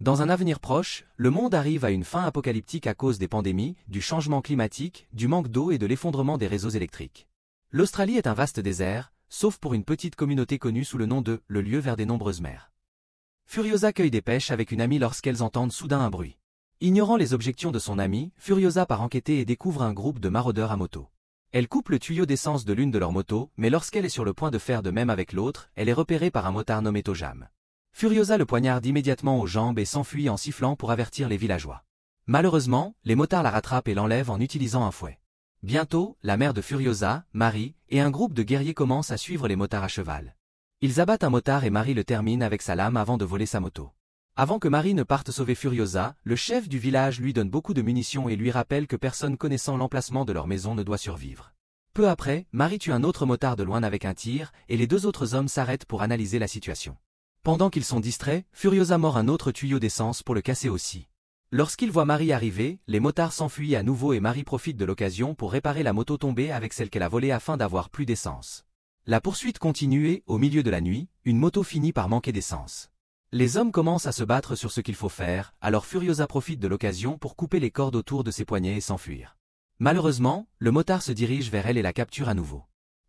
Dans un avenir proche, le monde arrive à une fin apocalyptique à cause des pandémies, du changement climatique, du manque d'eau et de l'effondrement des réseaux électriques. L'Australie est un vaste désert, sauf pour une petite communauté connue sous le nom de « le lieu vers des nombreuses mers ». Furiosa cueille des pêches avec une amie lorsqu'elles entendent soudain un bruit. Ignorant les objections de son amie, Furiosa part enquêter et découvre un groupe de maraudeurs à moto. Elle coupe le tuyau d'essence de l'une de leurs motos, mais lorsqu'elle est sur le point de faire de même avec l'autre, elle est repérée par un motard nommé Tojam. Furiosa le poignarde immédiatement aux jambes et s'enfuit en sifflant pour avertir les villageois. Malheureusement, les motards la rattrapent et l'enlèvent en utilisant un fouet. Bientôt, la mère de Furiosa, Marie, et un groupe de guerriers commencent à suivre les motards à cheval. Ils abattent un motard et Marie le termine avec sa lame avant de voler sa moto. Avant que Marie ne parte sauver Furiosa, le chef du village lui donne beaucoup de munitions et lui rappelle que personne connaissant l'emplacement de leur maison ne doit survivre. Peu après, Marie tue un autre motard de loin avec un tir, et les deux autres hommes s'arrêtent pour analyser la situation. Pendant qu'ils sont distraits, Furiosa mord un autre tuyau d'essence pour le casser aussi. Lorsqu'ils voient Marie arriver, les motards s'enfuient à nouveau et Marie profite de l'occasion pour réparer la moto tombée avec celle qu'elle a volée afin d'avoir plus d'essence. La poursuite continue et, au milieu de la nuit, une moto finit par manquer d'essence. Les hommes commencent à se battre sur ce qu'il faut faire, alors Furiosa profite de l'occasion pour couper les cordes autour de ses poignets et s'enfuir. Malheureusement, le motard se dirige vers elle et la capture à nouveau.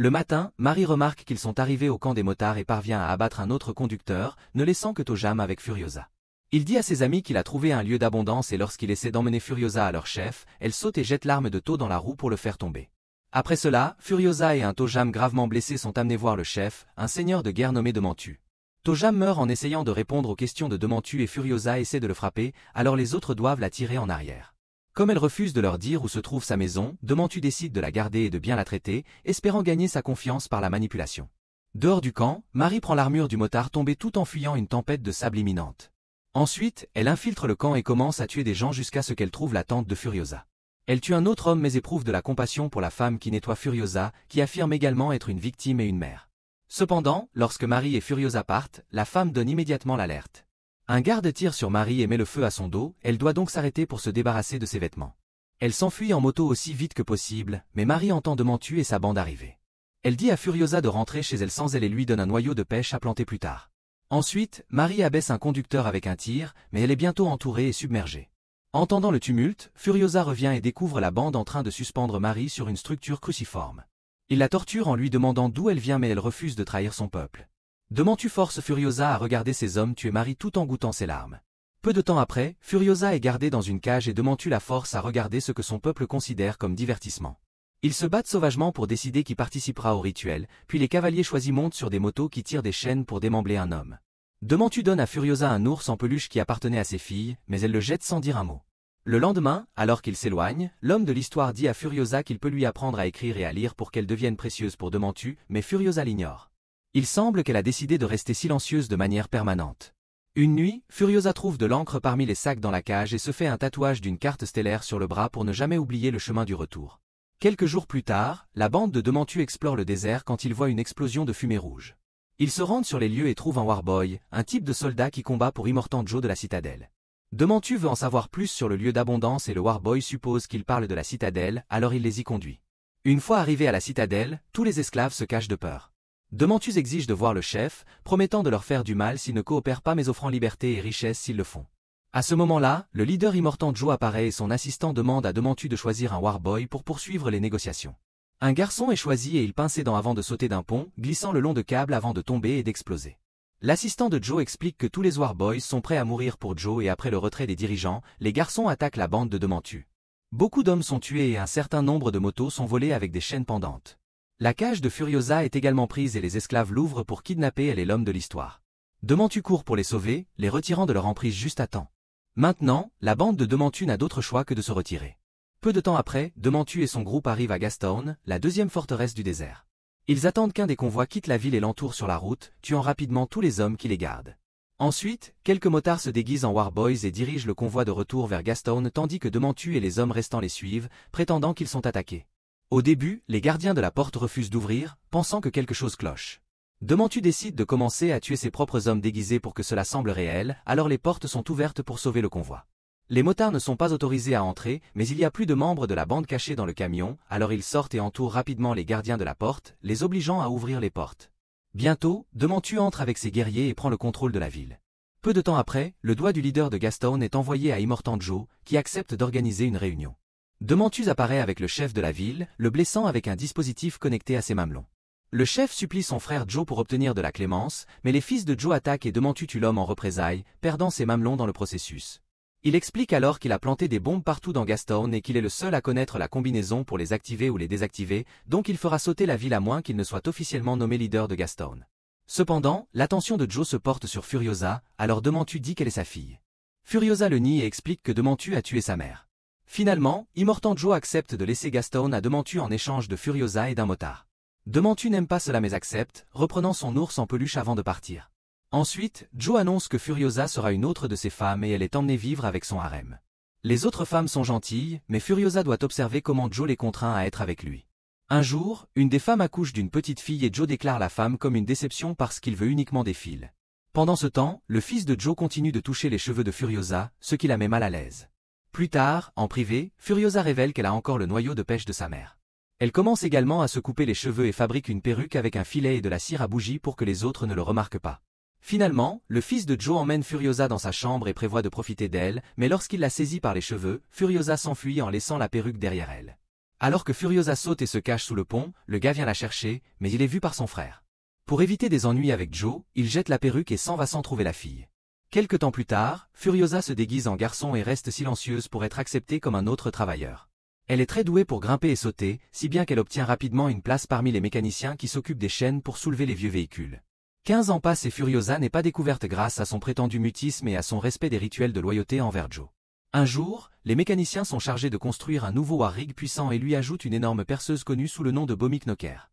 Le matin, Marie remarque qu'ils sont arrivés au camp des motards et parvient à abattre un autre conducteur, ne laissant que Tojam avec Furiosa. Il dit à ses amis qu'il a trouvé un lieu d'abondance et lorsqu'il essaie d'emmener Furiosa à leur chef, elle saute et jette l'arme de taux dans la roue pour le faire tomber. Après cela, Furiosa et un Tojam gravement blessé sont amenés voir le chef, un seigneur de guerre nommé Demantu. Tojam meurt en essayant de répondre aux questions de Demantu et Furiosa essaie de le frapper, alors les autres doivent la tirer en arrière. Comme elle refuse de leur dire où se trouve sa maison, Demantu décide de la garder et de bien la traiter, espérant gagner sa confiance par la manipulation. Dehors du camp, Marie prend l'armure du motard tombé tout en fuyant une tempête de sable imminente. Ensuite, elle infiltre le camp et commence à tuer des gens jusqu'à ce qu'elle trouve la tente de Furiosa. Elle tue un autre homme mais éprouve de la compassion pour la femme qui nettoie Furiosa, qui affirme également être une victime et une mère. Cependant, lorsque Marie et Furiosa partent, la femme donne immédiatement l'alerte. Un garde tire sur Marie et met le feu à son dos, elle doit donc s'arrêter pour se débarrasser de ses vêtements. Elle s'enfuit en moto aussi vite que possible, mais Marie entend Demantu et sa bande arriver. Elle dit à Furiosa de rentrer chez elle sans elle et lui donne un noyau de pêche à planter plus tard. Ensuite, Marie abaisse un conducteur avec un tir, mais elle est bientôt entourée et submergée. Entendant le tumulte, Furiosa revient et découvre la bande en train de suspendre Marie sur une structure cruciforme. Il la torture en lui demandant d'où elle vient mais elle refuse de trahir son peuple. Demantu force Furiosa à regarder ses hommes tuer Marie tout en goûtant ses larmes. Peu de temps après, Furiosa est gardée dans une cage et Demantu la force à regarder ce que son peuple considère comme divertissement. Ils se battent sauvagement pour décider qui participera au rituel, puis les cavaliers choisis montent sur des motos qui tirent des chaînes pour démembler un homme. Demantu donne à Furiosa un ours en peluche qui appartenait à ses filles, mais elle le jette sans dire un mot. Le lendemain, alors qu'il s'éloigne, l'homme de l'histoire dit à Furiosa qu'il peut lui apprendre à écrire et à lire pour qu'elle devienne précieuse pour Demantu, mais Furiosa l'ignore. Il semble qu'elle a décidé de rester silencieuse de manière permanente. Une nuit, Furiosa trouve de l'encre parmi les sacs dans la cage et se fait un tatouage d'une carte stellaire sur le bras pour ne jamais oublier le chemin du retour. Quelques jours plus tard, la bande de Demantu explore le désert quand ils voient une explosion de fumée rouge. Ils se rendent sur les lieux et trouvent un Warboy, un type de soldat qui combat pour Immortan Joe de la citadelle. Demantu veut en savoir plus sur le lieu d'abondance et le Warboy suppose qu'il parle de la citadelle, alors il les y conduit. Une fois arrivés à la citadelle, tous les esclaves se cachent de peur. Demantu exige de voir le chef, promettant de leur faire du mal s'ils ne coopèrent pas mais offrant liberté et richesse s'ils le font. À ce moment-là, le leader Immortan Joe apparaît et son assistant demande à Demantu de choisir un Warboy pour poursuivre les négociations. Un garçon est choisi et il pince ses dents avant de sauter d'un pont, glissant le long de câbles avant de tomber et d'exploser. L'assistant de Joe explique que tous les Warboys sont prêts à mourir pour Joe et après le retrait des dirigeants, les garçons attaquent la bande de Demantu. Beaucoup d'hommes sont tués et un certain nombre de motos sont volées avec des chaînes pendantes. La cage de Furiosa est également prise et les esclaves l'ouvrent pour kidnapper elle et l'homme de l'histoire. Demantu court pour les sauver, les retirant de leur emprise juste à temps. Maintenant, la bande de Demantu n'a d'autre choix que de se retirer. Peu de temps après, Demantu et son groupe arrivent à Gastown, la deuxième forteresse du désert. Ils attendent qu'un des convois quitte la ville et l'entoure sur la route, tuant rapidement tous les hommes qui les gardent. Ensuite, quelques motards se déguisent en Warboys et dirigent le convoi de retour vers Gastown tandis que Demantu et les hommes restants les suivent, prétendant qu'ils sont attaqués. Au début, les gardiens de la porte refusent d'ouvrir, pensant que quelque chose cloche. Demantu décide de commencer à tuer ses propres hommes déguisés pour que cela semble réel, alors les portes sont ouvertes pour sauver le convoi. Les motards ne sont pas autorisés à entrer, mais il y a plus de membres de la bande cachés dans le camion, alors ils sortent et entourent rapidement les gardiens de la porte, les obligeant à ouvrir les portes. Bientôt, Demantu entre avec ses guerriers et prend le contrôle de la ville. Peu de temps après, le doigt du leader de Gastown est envoyé à Immortan Joe, qui accepte d'organiser une réunion. Dementus apparaît avec le chef de la ville, le blessant avec un dispositif connecté à ses mamelons. Le chef supplie son frère Joe pour obtenir de la clémence, mais les fils de Joe attaquent et Dementus tue l'homme en représailles, perdant ses mamelons dans le processus. Il explique alors qu'il a planté des bombes partout dans Gastown et qu'il est le seul à connaître la combinaison pour les activer ou les désactiver, donc il fera sauter la ville à moins qu'il ne soit officiellement nommé leader de Gastown. Cependant, l'attention de Joe se porte sur Furiosa, alors Dementus dit qu'elle est sa fille. Furiosa le nie et explique que Dementus a tué sa mère. Finalement, Immortan Joe accepte de laisser Gastown à Dementus en échange de Furiosa et d'un motard. Dementus n'aime pas cela mais accepte, reprenant son ours en peluche avant de partir. Ensuite, Joe annonce que Furiosa sera une autre de ses femmes et elle est emmenée vivre avec son harem. Les autres femmes sont gentilles, mais Furiosa doit observer comment Joe les contraint à être avec lui. Un jour, une des femmes accouche d'une petite fille et Joe déclare la femme comme une déception parce qu'il veut uniquement des fils. Pendant ce temps, le fils de Joe continue de toucher les cheveux de Furiosa, ce qui la met mal à l'aise. Plus tard, en privé, Furiosa révèle qu'elle a encore le noyau de pêche de sa mère. Elle commence également à se couper les cheveux et fabrique une perruque avec un filet et de la cire à bougie pour que les autres ne le remarquent pas. Finalement, le fils de Joe emmène Furiosa dans sa chambre et prévoit de profiter d'elle, mais lorsqu'il la saisit par les cheveux, Furiosa s'enfuit en laissant la perruque derrière elle. Alors que Furiosa saute et se cache sous le pont, le gars vient la chercher, mais il est vu par son frère. Pour éviter des ennuis avec Joe, il jette la perruque et s'en va sans trouver la fille. Quelque temps plus tard, Furiosa se déguise en garçon et reste silencieuse pour être acceptée comme un autre travailleur. Elle est très douée pour grimper et sauter, si bien qu'elle obtient rapidement une place parmi les mécaniciens qui s'occupent des chaînes pour soulever les vieux véhicules. 15 ans passent et Furiosa n'est pas découverte grâce à son prétendu mutisme et à son respect des rituels de loyauté envers Joe. Un jour, les mécaniciens sont chargés de construire un nouveau rig puissant et lui ajoutent une énorme perceuse connue sous le nom de Bommy Knocker.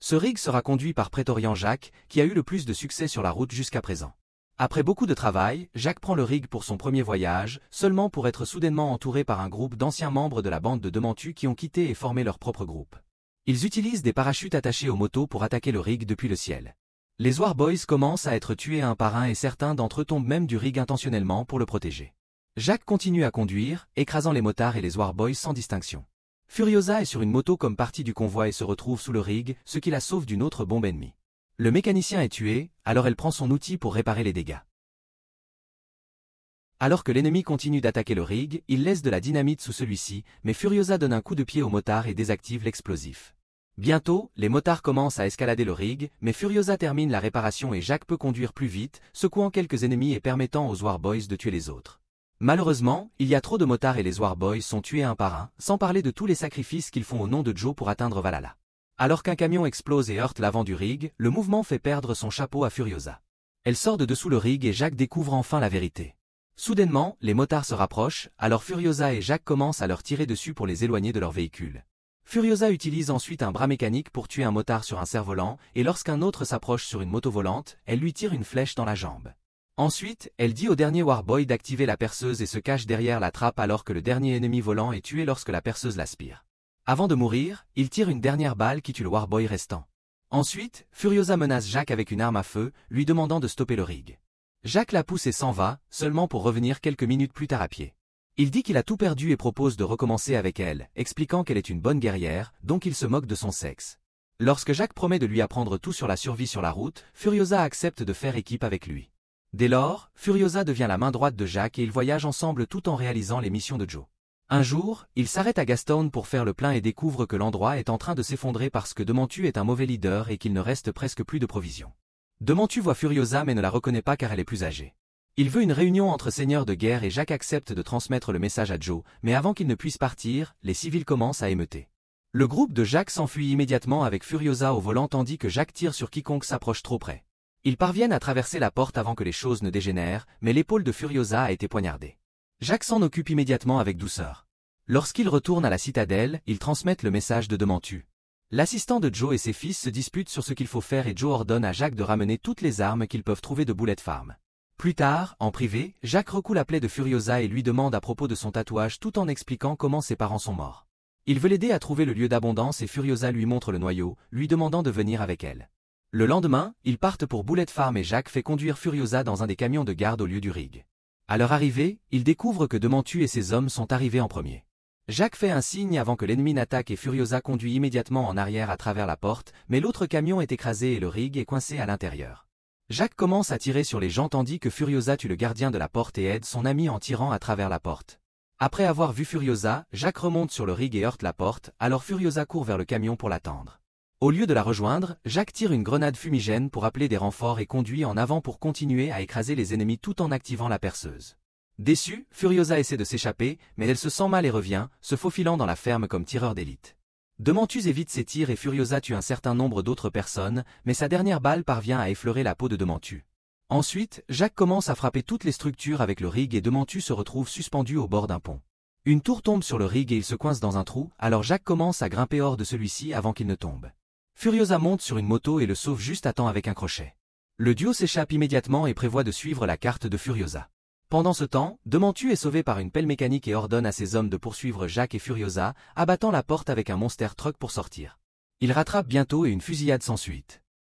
Ce rig sera conduit par Prétorian Jacques, qui a eu le plus de succès sur la route jusqu'à présent. Après beaucoup de travail, Jacques prend le rig pour son premier voyage, seulement pour être soudainement entouré par un groupe d'anciens membres de la bande de Dementus qui ont quitté et formé leur propre groupe. Ils utilisent des parachutes attachés aux motos pour attaquer le rig depuis le ciel. Les Warboys commencent à être tués un par un et certains d'entre eux tombent même du rig intentionnellement pour le protéger. Jacques continue à conduire, écrasant les motards et les Warboys sans distinction. Furiosa est sur une moto comme partie du convoi et se retrouve sous le rig, ce qui la sauve d'une autre bombe ennemie. Le mécanicien est tué, alors elle prend son outil pour réparer les dégâts. Alors que l'ennemi continue d'attaquer le rig, il laisse de la dynamite sous celui-ci, mais Furiosa donne un coup de pied au motard et désactive l'explosif. Bientôt, les motards commencent à escalader le rig, mais Furiosa termine la réparation et Jacques peut conduire plus vite, secouant quelques ennemis et permettant aux Warboys de tuer les autres. Malheureusement, il y a trop de motards et les Warboys sont tués un par un, sans parler de tous les sacrifices qu'ils font au nom de Joe pour atteindre Valhalla. Alors qu'un camion explose et heurte l'avant du rig, le mouvement fait perdre son chapeau à Furiosa. Elle sort de dessous le rig et Jacques découvre enfin la vérité. Soudainement, les motards se rapprochent, alors Furiosa et Jacques commencent à leur tirer dessus pour les éloigner de leur véhicule. Furiosa utilise ensuite un bras mécanique pour tuer un motard sur un cerf-volant, et lorsqu'un autre s'approche sur une moto volante, elle lui tire une flèche dans la jambe. Ensuite, elle dit au dernier Warboy d'activer la perceuse et se cache derrière la trappe alors que le dernier ennemi volant est tué lorsque la perceuse l'aspire. Avant de mourir, il tire une dernière balle qui tue le Warboy restant. Ensuite, Furiosa menace Jacques avec une arme à feu, lui demandant de stopper le rig. Jacques la pousse et s'en va, seulement pour revenir quelques minutes plus tard à pied. Il dit qu'il a tout perdu et propose de recommencer avec elle, expliquant qu'elle est une bonne guerrière, donc il se moque de son sexe. Lorsque Jacques promet de lui apprendre tout sur la survie sur la route, Furiosa accepte de faire équipe avec lui. Dès lors, Furiosa devient la main droite de Jacques et ils voyagent ensemble tout en réalisant les missions de Joe. Un jour, il s'arrête à Gastown pour faire le plein et découvre que l'endroit est en train de s'effondrer parce que Dementus est un mauvais leader et qu'il ne reste presque plus de provisions. Dementus voit Furiosa mais ne la reconnaît pas car elle est plus âgée. Il veut une réunion entre seigneurs de guerre et Jacques accepte de transmettre le message à Joe, mais avant qu'il ne puisse partir, les civils commencent à émeuter. Le groupe de Jacques s'enfuit immédiatement avec Furiosa au volant tandis que Jacques tire sur quiconque s'approche trop près. Ils parviennent à traverser la porte avant que les choses ne dégénèrent, mais l'épaule de Furiosa a été poignardée. Jacques s'en occupe immédiatement avec douceur. Lorsqu'ils retournent à la citadelle, ils transmettent le message de Dementus. L'assistant de Joe et ses fils se disputent sur ce qu'il faut faire et Joe ordonne à Jacques de ramener toutes les armes qu'ils peuvent trouver de Bullet Farm. Plus tard, en privé, Jacques recoue la plaie de Furiosa et lui demande à propos de son tatouage tout en expliquant comment ses parents sont morts. Il veut l'aider à trouver le lieu d'abondance et Furiosa lui montre le noyau, lui demandant de venir avec elle. Le lendemain, ils partent pour Bullet Farm et Jacques fait conduire Furiosa dans un des camions de garde au lieu du rig. À leur arrivée, ils découvrent que Dementus et ses hommes sont arrivés en premier. Jacques fait un signe avant que l'ennemi n'attaque et Furiosa conduit immédiatement en arrière à travers la porte, mais l'autre camion est écrasé et le rig est coincé à l'intérieur. Jacques commence à tirer sur les gens tandis que Furiosa tue le gardien de la porte et aide son ami en tirant à travers la porte. Après avoir vu Furiosa, Jacques remonte sur le rig et heurte la porte, alors Furiosa court vers le camion pour l'attendre. Au lieu de la rejoindre, Jacques tire une grenade fumigène pour appeler des renforts et conduit en avant pour continuer à écraser les ennemis tout en activant la perceuse. Déçue, Furiosa essaie de s'échapper, mais elle se sent mal et revient, se faufilant dans la ferme comme tireur d'élite. Dementus évite ses tirs et Furiosa tue un certain nombre d'autres personnes, mais sa dernière balle parvient à effleurer la peau de Dementus. Ensuite, Jacques commence à frapper toutes les structures avec le rig et Dementus se retrouve suspendu au bord d'un pont. Une tour tombe sur le rig et il se coince dans un trou, alors Jacques commence à grimper hors de celui-ci avant qu'il ne tombe. Furiosa monte sur une moto et le sauve juste à temps avec un crochet. Le duo s'échappe immédiatement et prévoit de suivre la carte de Furiosa. Pendant ce temps, Dementus est sauvé par une pelle mécanique et ordonne à ses hommes de poursuivre Jacques et Furiosa, abattant la porte avec un monster truck pour sortir. Il rattrape bientôt et une fusillade s'ensuit.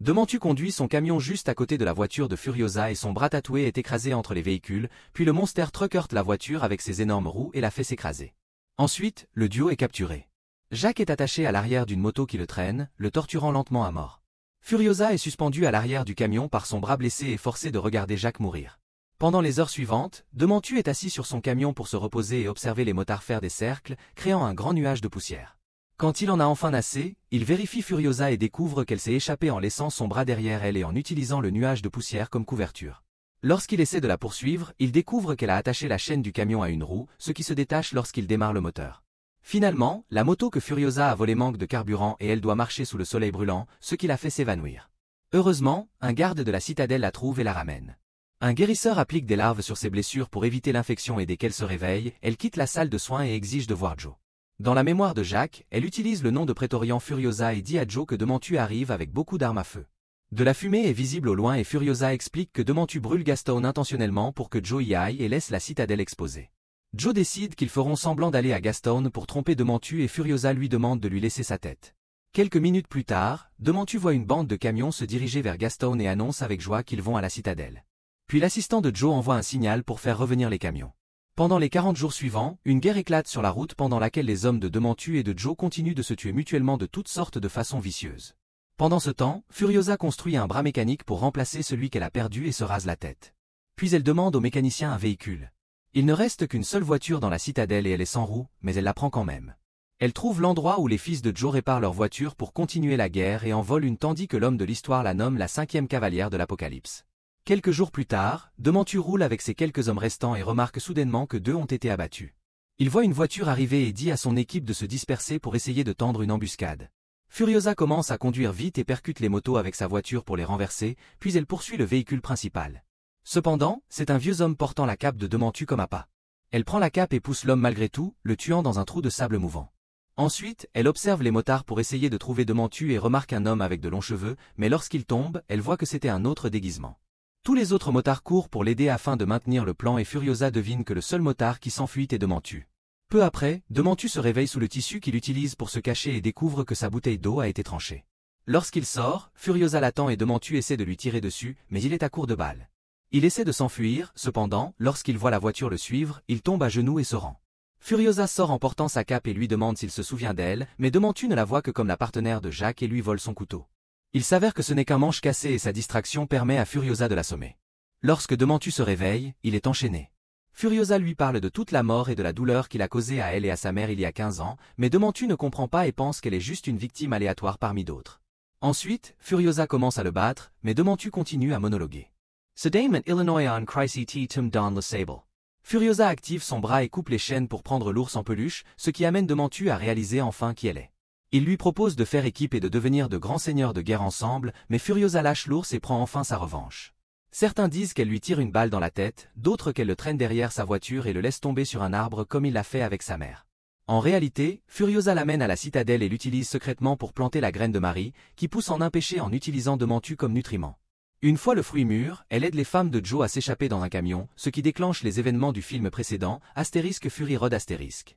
Dementus conduit son camion juste à côté de la voiture de Furiosa et son bras tatoué est écrasé entre les véhicules, puis le monster truck heurte la voiture avec ses énormes roues et la fait s'écraser. Ensuite, le duo est capturé. Jacques est attaché à l'arrière d'une moto qui le traîne, le torturant lentement à mort. Furiosa est suspendu à l'arrière du camion par son bras blessé et forcé de regarder Jacques mourir. Pendant les heures suivantes, Dementus est assis sur son camion pour se reposer et observer les motards faire des cercles, créant un grand nuage de poussière. Quand il en a enfin assez, il vérifie Furiosa et découvre qu'elle s'est échappée en laissant son bras derrière elle et en utilisant le nuage de poussière comme couverture. Lorsqu'il essaie de la poursuivre, il découvre qu'elle a attaché la chaîne du camion à une roue, ce qui se détache lorsqu'il démarre le moteur. Finalement, la moto que Furiosa a volée manque de carburant et elle doit marcher sous le soleil brûlant, ce qui la fait s'évanouir. Heureusement, un garde de la citadelle la trouve et la ramène. Un guérisseur applique des larves sur ses blessures pour éviter l'infection et dès qu'elle se réveille, elle quitte la salle de soins et exige de voir Joe. Dans la mémoire de Jacques, elle utilise le nom de prétorian Furiosa et dit à Joe que Dementus arrive avec beaucoup d'armes à feu. De la fumée est visible au loin et Furiosa explique que Dementus brûle Gaston intentionnellement pour que Joe y aille et laisse la citadelle exposée. Joe décide qu'ils feront semblant d'aller à Gaston pour tromper Dementus et Furiosa lui demande de lui laisser sa tête. Quelques minutes plus tard, Dementus voit une bande de camions se diriger vers Gaston et annonce avec joie qu'ils vont à la citadelle. Puis l'assistant de Joe envoie un signal pour faire revenir les camions. Pendant les 40 jours suivants, une guerre éclate sur la route pendant laquelle les hommes de Dementus et de Joe continuent de se tuer mutuellement de toutes sortes de façons vicieuses. Pendant ce temps, Furiosa construit un bras mécanique pour remplacer celui qu'elle a perdu et se rase la tête. Puis elle demande au mécanicien un véhicule. Il ne reste qu'une seule voiture dans la citadelle et elle est sans roue, mais elle la prend quand même. Elle trouve l'endroit où les fils de Joe réparent leur voiture pour continuer la guerre et en vole une tandis que l'homme de l'histoire la nomme la 5e cavalière de l'Apocalypse. Quelques jours plus tard, Dementus roule avec ses quelques hommes restants et remarque soudainement que 2 ont été abattus. Il voit une voiture arriver et dit à son équipe de se disperser pour essayer de tendre une embuscade. Furiosa commence à conduire vite et percute les motos avec sa voiture pour les renverser, puis elle poursuit le véhicule principal. Cependant, c'est un vieux homme portant la cape de Dementus comme appât. Elle prend la cape et pousse l'homme malgré tout, le tuant dans un trou de sable mouvant. Ensuite, elle observe les motards pour essayer de trouver Dementus et remarque un homme avec de longs cheveux, mais lorsqu'il tombe, elle voit que c'était un autre déguisement. Tous les autres motards courent pour l'aider afin de maintenir le plan et Furiosa devine que le seul motard qui s'enfuit est Dementus. Peu après, Dementus se réveille sous le tissu qu'il utilise pour se cacher et découvre que sa bouteille d'eau a été tranchée. Lorsqu'il sort, Furiosa l'attend et Dementus essaie de lui tirer dessus, mais il est à court de balles. Il essaie de s'enfuir, cependant, lorsqu'il voit la voiture le suivre, il tombe à genoux et se rend. Furiosa sort en portant sa cape et lui demande s'il se souvient d'elle, mais Dementus ne la voit que comme la partenaire de Jacques et lui vole son couteau. Il s'avère que ce n'est qu'un manche cassé et sa distraction permet à Furiosa de l'assommer. Lorsque Dementus se réveille, il est enchaîné. Furiosa lui parle de toute la mort et de la douleur qu'il a causée à elle et à sa mère il y a 15 ans, mais Dementus ne comprend pas et pense qu'elle est juste une victime aléatoire parmi d'autres. Ensuite, Furiosa commence à le battre, mais Dementus continue à monologuer. Sedayment Illinois on Chrysite tum don le sable. Furiosa active son bras et coupe les chaînes pour prendre l'ours en peluche, ce qui amène Dementus à réaliser enfin qui elle est. Il lui propose de faire équipe et de devenir de grands seigneurs de guerre ensemble, mais Furiosa lâche l'ours et prend enfin sa revanche. Certains disent qu'elle lui tire une balle dans la tête, d'autres qu'elle le traîne derrière sa voiture et le laisse tomber sur un arbre comme il l'a fait avec sa mère. En réalité, Furiosa l'amène à la citadelle et l'utilise secrètement pour planter la graine de Marie, qui pousse en empêché en utilisant Dementus comme nutriment. Une fois le fruit mûr, elle aide les femmes de Joe à s'échapper dans un camion, ce qui déclenche les événements du film précédent, Astérisque Fury Road Astérisque.